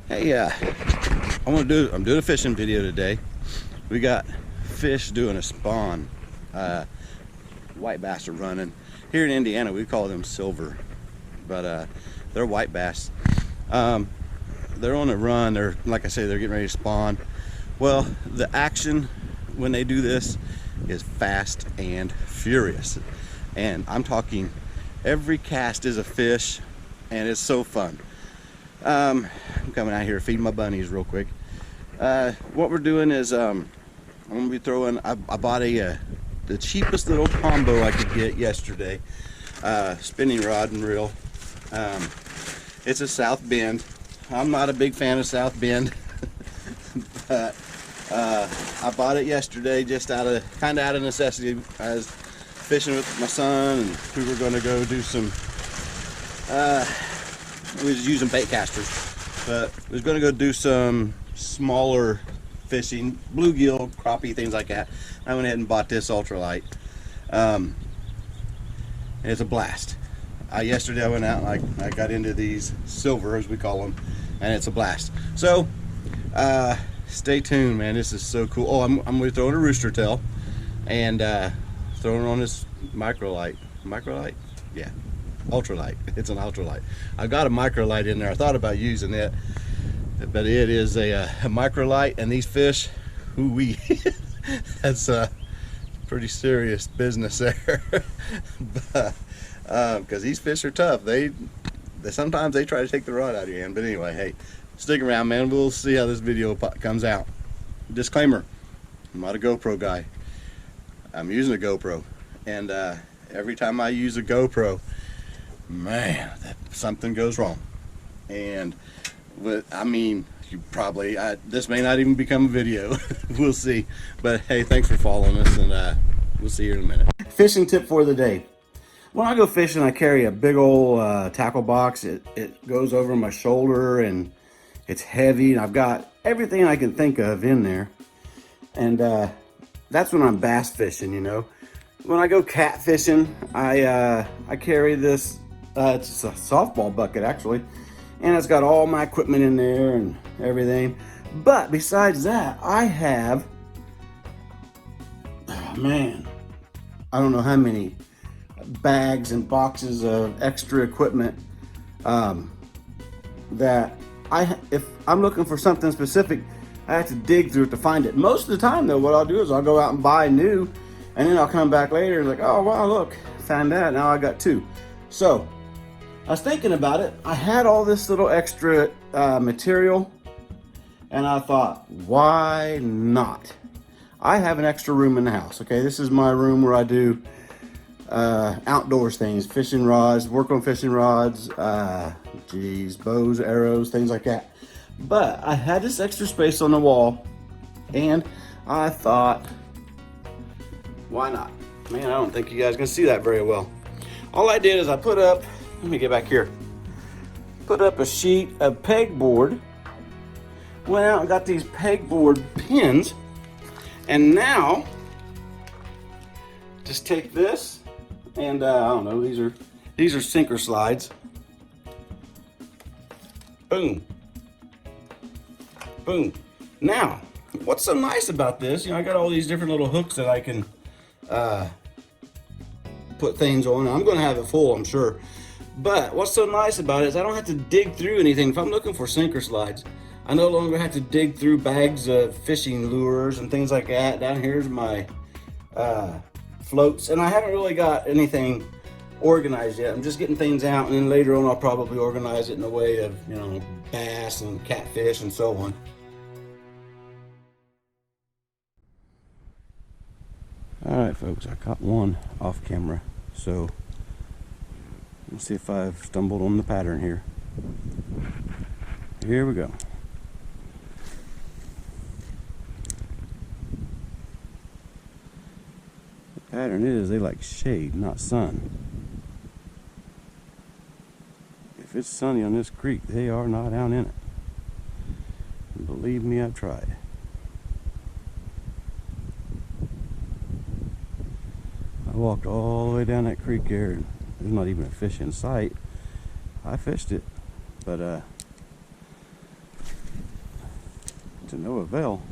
Hey, I'm doing a fishing video today. We got fish doing a spawn. White bass are running. Here in Indiana, we call them silver, but they're white bass. They're on a run. They're, like I say, they're getting ready to spawn. Well, the action when they do this is fast and furious. And I'm talking every cast is a fish, and it's so fun. I'm coming out here feeding my bunnies real quick. What we're doing is I'm gonna be throwing. I bought the cheapest little combo I could get yesterday, spinning rod and reel. It's a South Bend. I'm not a big fan of South Bend, but I bought it yesterday just out of necessity. I was fishing with my son, and we were going to go do some. We was using bait casters, but we was going to go do some smaller fishing, bluegill, crappie, things like that. I went ahead and bought this ultralight. And it's a blast. Yesterday I went out and I got into these silver, as we call them, and it's a blast. So stay tuned, man. This is so cool. Oh, I'm going to throw in a rooster tail and throwing it on this microlight. Microlight? Yeah. Ultralight. It's an ultralight. I got a microlight in there. I thought about using it, but it is a microlight, and these fish, ooh-wee, that's pretty serious business there. But because these fish are tough. They sometimes they try to take the rod out of your hand. But anyway, hey, stick around, man. We'll see how this video comes out. Disclaimer: I'm not a GoPro guy. I'm using a GoPro, and every time I use a GoPro, man, something goes wrong. And I mean, you probably this may not even become a video. We'll see. But hey, thanks for following us, and we'll see you in a minute. Fishing tip for the day: when I go fishing, I carry a big old tackle box. It goes over my shoulder, and it's heavy, and I've got everything I can think of in there. And that's when I'm bass fishing, you know. When I go cat fishing, I carry this. It's a softball bucket, actually, and it's got all my equipment in there and everything. But besides that, I have, man, I don't know how many bags and boxes of extra equipment that if I'm looking for something specific, I have to dig through it to find it. Most of the time, though, what I'll do is I'll go out and buy new, and then I'll come back later and like, oh wow, look, found that. Now I got two. So I was thinking about it. I had all this little extra material, and I thought, why not? I have an extra room in the house. Okay, this is my room where I do outdoors things, fishing rods, work on fishing rods, bows, arrows, things like that. But I had this extra space on the wall, and I thought, why not? Man, I don't think you guys can see that very well. All I did is I put up, let me get back here, put up a sheet of pegboard, went out and got these pegboard pins, and now just take this and I don't know, these are sinker slides. Boom. Boom. Now, what's so nice about this, you know, I got all these different little hooks that I can put things on. I'm going to have it full, I'm sure. But what's so nice about it is I don't have to dig through anything. If I'm looking for sinker slides, I no longer have to dig through bags of fishing lures and things like that. Down here's my floats, and I haven't really got anything organized yet. I'm just getting things out, and then later on I'll probably organize it in a way of, you know, bass and catfish and so on. All right, folks, I caught one off camera, so let's see if I've stumbled on the pattern here. Here we go. The pattern is they like shade, not sun. If it's sunny on this creek, they are not out in it. And believe me, I've tried. I walked all the way down that creek there, and there's not even a fish in sight. I fished it, but to no avail.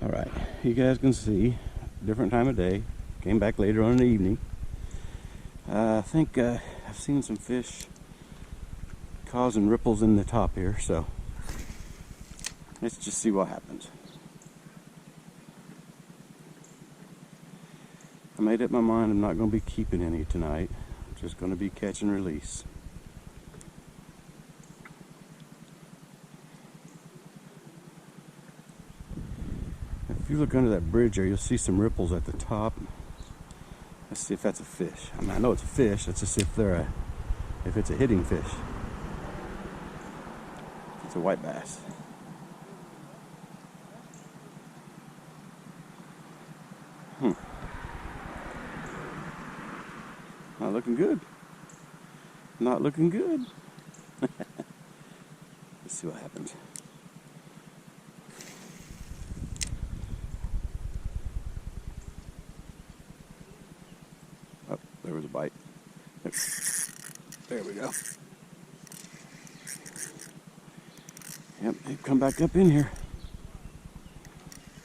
Alright, you guys can see, different time of day. Came back later on in the evening. I think I've seen some fish causing ripples in the top here, so let's just see what happens. I made up my mind I'm not going to be keeping any tonight. I'm just going to be catch and release. If you look under that bridge there, you'll see some ripples at the top. Let's see if that's a fish. I mean, I know it's a fish. Let's just see if it's a hitting fish. It's a white bass. Not looking good. Not looking good. Let's see what happens. Oh, there was a bite. There we go. Yep, they've come back up in here.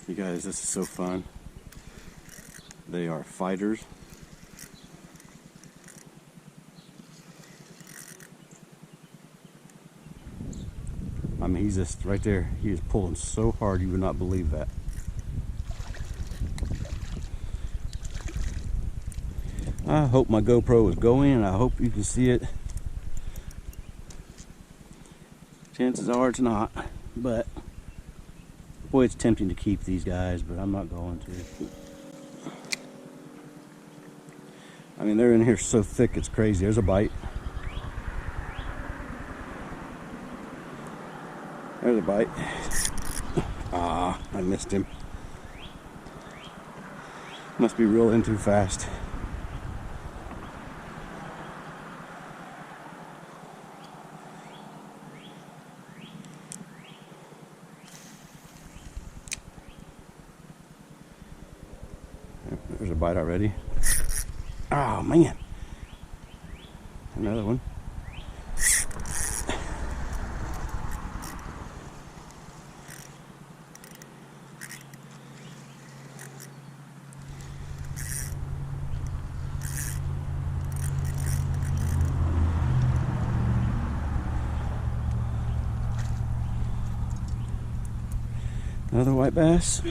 You guys, this is so fun. They are fighters. I mean, he's just right there. He is pulling so hard you would not believe that. I hope my GoPro is going, and I hope you can see it. Chances are it's not, but boy, it's tempting to keep these guys, but I'm not going to. I mean, they're in here so thick, it's crazy. There's a bite. There's a bite. Ah, I missed him. Must be reeling too fast. There's a bite already. Oh man. Another one. Another white bass.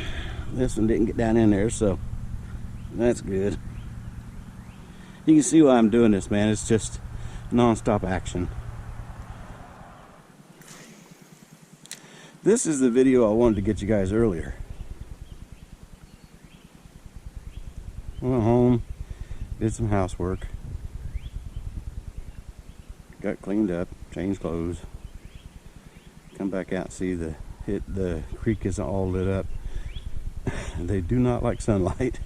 This one didn't get down in there, so that's good. You can see why I'm doing this, man. It's just non-stop action. This is the video I wanted to get you guys earlier. Went home, did some housework, got cleaned up, changed clothes, come back out and see the creek isn't all lit up. They do not like sunlight.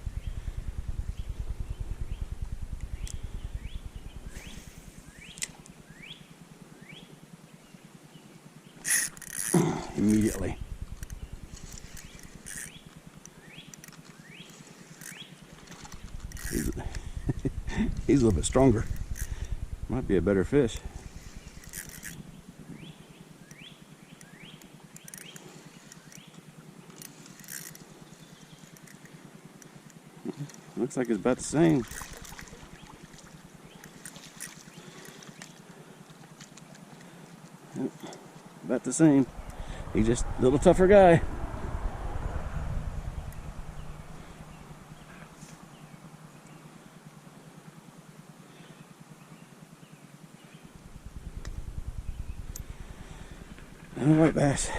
Immediately. He's a little bit stronger. Might be a better fish. Looks like it's about the same. Yep, about the same. He's just a little tougher guy. And a white bass.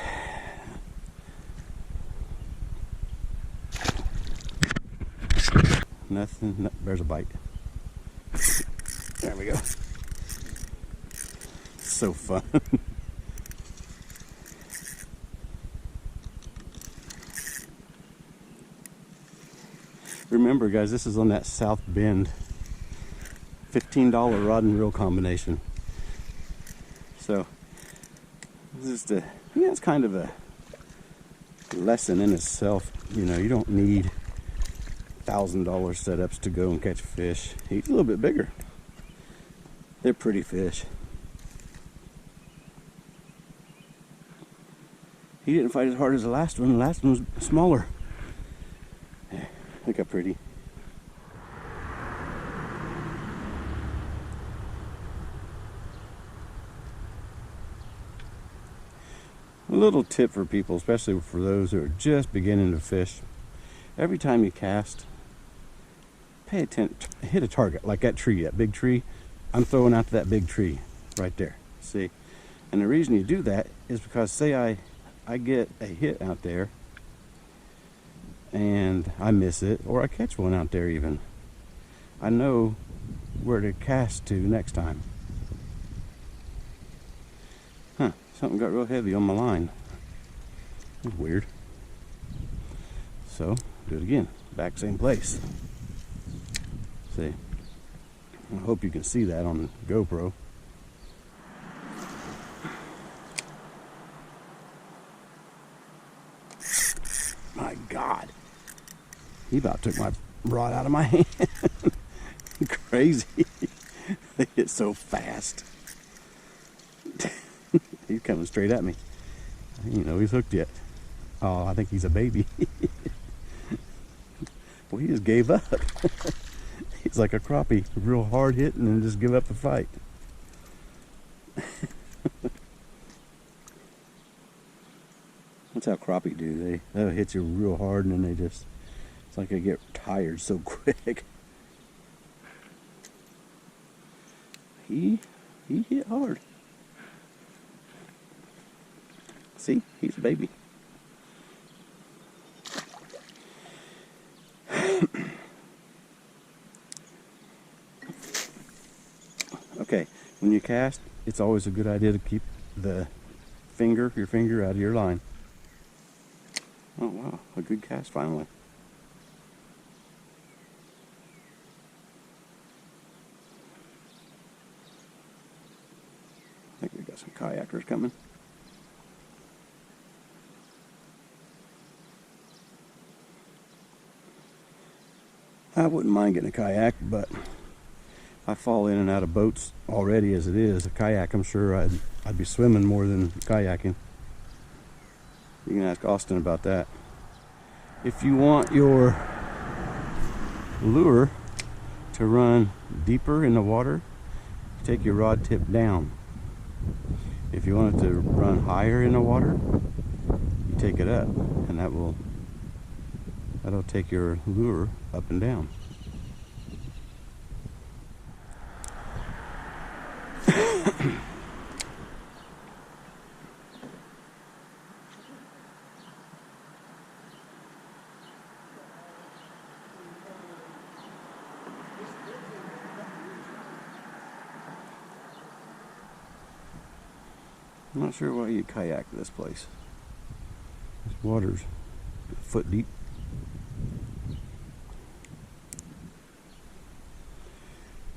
Nothing. No, there's a bite. There we go. So fun. Remember, guys, this is on that South Bend $15 rod and reel combination. So this is it's kind of a lesson in itself. You know, you don't need $1,000 setups to go and catch fish. He's a little bit bigger. They're pretty fish. He didn't fight as hard as the last one. The last one was smaller. Yeah, look how pretty. A little tip for people, especially for those who are just beginning to fish. Every time you cast, pay attention, hit a target, like that tree, that big tree. I'm throwing out to that big tree right there, see? And the reason you do that is because say I get a hit out there and I miss it, or I catch one out there even, I know where to cast to next time. Huh, something got real heavy on my line. That's weird. So, do it again. Back same place. See, I hope you can see that on the GoPro. My God. He about took my rod out of my hand. Crazy. They hit so fast. He's coming straight at me. You know he's hooked yet. Oh, I think he's a baby. Well, he just gave up. He's like a crappie, real hard hitting and just give up the fight. That's how crappie do. They'll hit you real hard and then they just, it's like they get tired so quick. He hit hard. See, he's a baby. Okay, when you cast, it's always a good idea to keep your finger out of your line. Oh wow, a good cast finally. I think we got some kayakers coming. I wouldn't mind getting a kayak, but I fall in and out of boats already as it is. A kayak, I'm sure I'd be swimming more than kayaking. You can ask Austin about that. If you want your lure to run deeper in the water, take your rod tip down. If you want it to run higher in the water, you take it up, and that'll take your lure up and down. I'm not sure why you kayak this place. This water's a foot deep.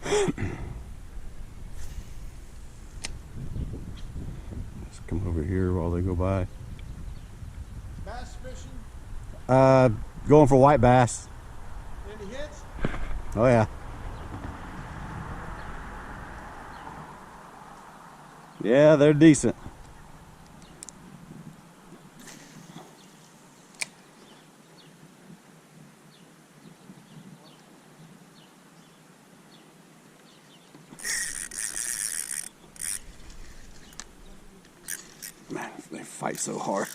Let's come over here while they go by. Bass fishing? Going for white bass. Any hits? Oh yeah. Yeah, they're decent. Man, they fight so hard.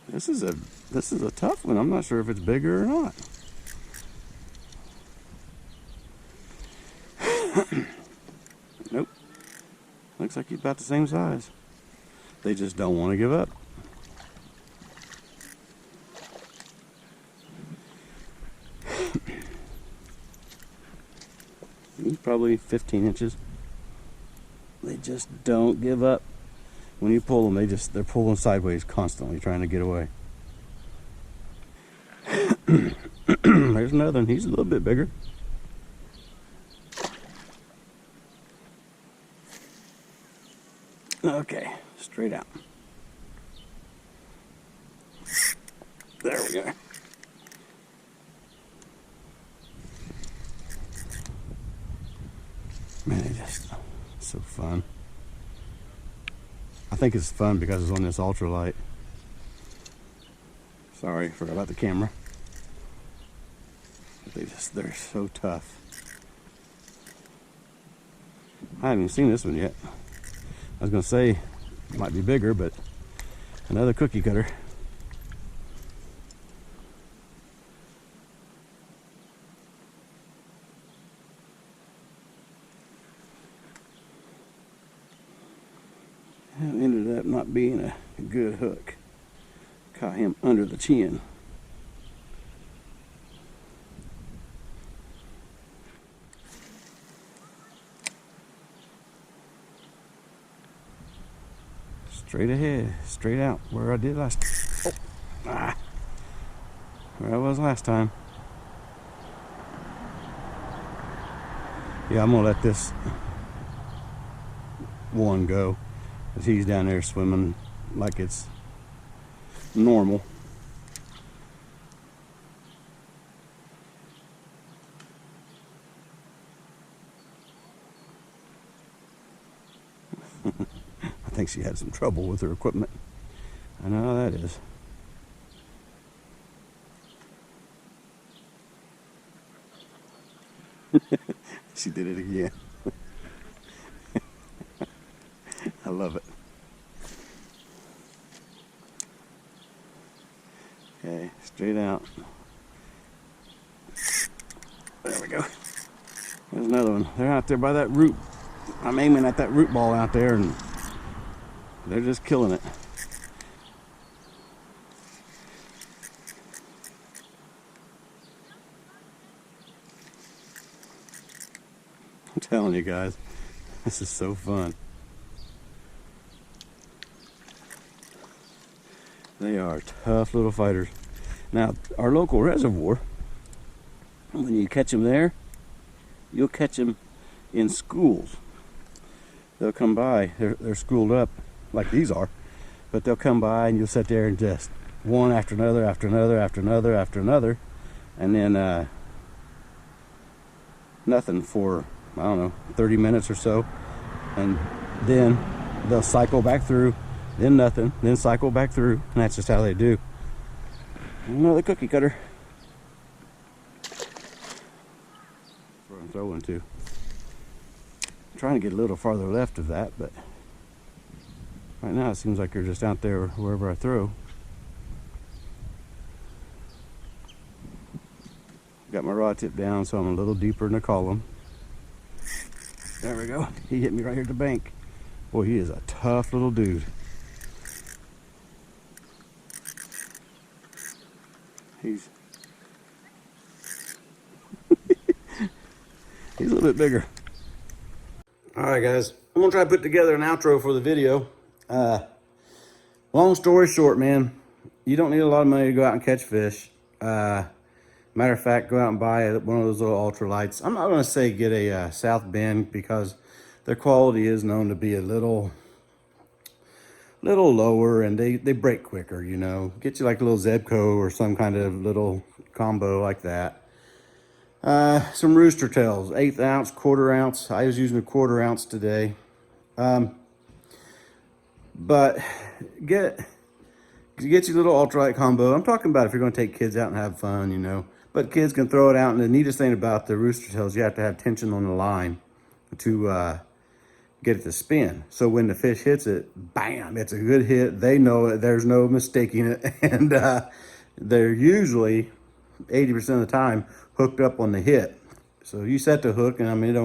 This is a tough one. I'm not sure if it's bigger or not. Nope. Looks like he's about the same size. They just don't want to give up. He's probably 15 inches. They just don't give up. When you pull them, they're pulling sideways constantly, trying to get away. There's another one. He's a little bit bigger. Okay, straight out. There we go. Man, it's so fun. I think it's fun because it's on this ultralight. Sorry, forgot about the camera. They're so tough. I haven't even seen this one yet. I was gonna say it might be bigger, but another cookie cutter. It ended up not being a good hook. Caught him under the chin. Straight ahead, straight out, where I did last. Oh, where I was last time. Yeah, I'm gonna let this one go, because he's down there swimming like it's normal. I think she had some trouble with her equipment. I know how that is. She did it again. I love it. Okay, straight out. There we go. There's another one. They're out there by that root. I'm aiming at that root ball out there, and they're just killing it. I'm telling you guys, this is so fun. They are tough little fighters. Now, our local reservoir, when you catch them there, you'll catch them in schools. They'll come by, they're schooled up like these are, but they'll come by and you'll sit there and just one after another, after another, after another, after another, and then nothing for, I don't know, 30 minutes or so, and then they'll cycle back through, then nothing, then cycle back through, and that's just how they do. Another cookie cutter. That's where I'm throwing to. I'm trying to get a little farther left of that, but right now it seems like they're just out there wherever I throw. Got my rod tip down, so I'm a little deeper in the column. There we go. He hit me right here at the bank. Boy, he is a tough little dude. He's a little bit bigger. All right, guys. I'm gonna try to put together an outro for the video. Long story short, man, you don't need a lot of money to go out and catch fish. Matter of fact, go out and buy one of those little ultralights. I'm not gonna say get a South Bend, because their quality is known to be a little lower, and they break quicker, you know. Get you like a little Zebco or some kind of little combo like that. Some rooster tails, 1/8 ounce, 1/4 ounce. I was using a 1/4 ounce today. But get you a little ultralight combo. I'm talking about if you're going to take kids out and have fun, you know. But kids can throw it out, and the neatest thing about the rooster tails, you have to have tension on the line to get it to spin. So when the fish hits it, bam, it's a good hit. They know it. There's no mistaking it. And they're usually 80% of the time hooked up on the hit. So you set the hook, and I mean,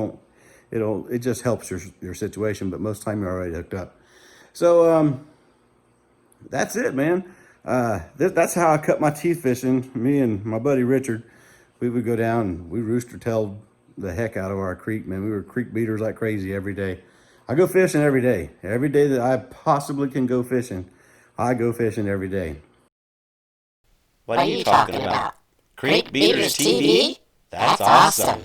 it just helps your situation, but most of the time you're already hooked up. So that's it, man. That's how I cut my teeth fishing. Me and my buddy Richard, we would go down and we rooster-tailed the heck out of our creek, man. We were creek beaters like crazy every day. I go fishing every day. Every day that I possibly can go fishing, I go fishing every day. What are you talking about? Creek Beaters TV? That's awesome.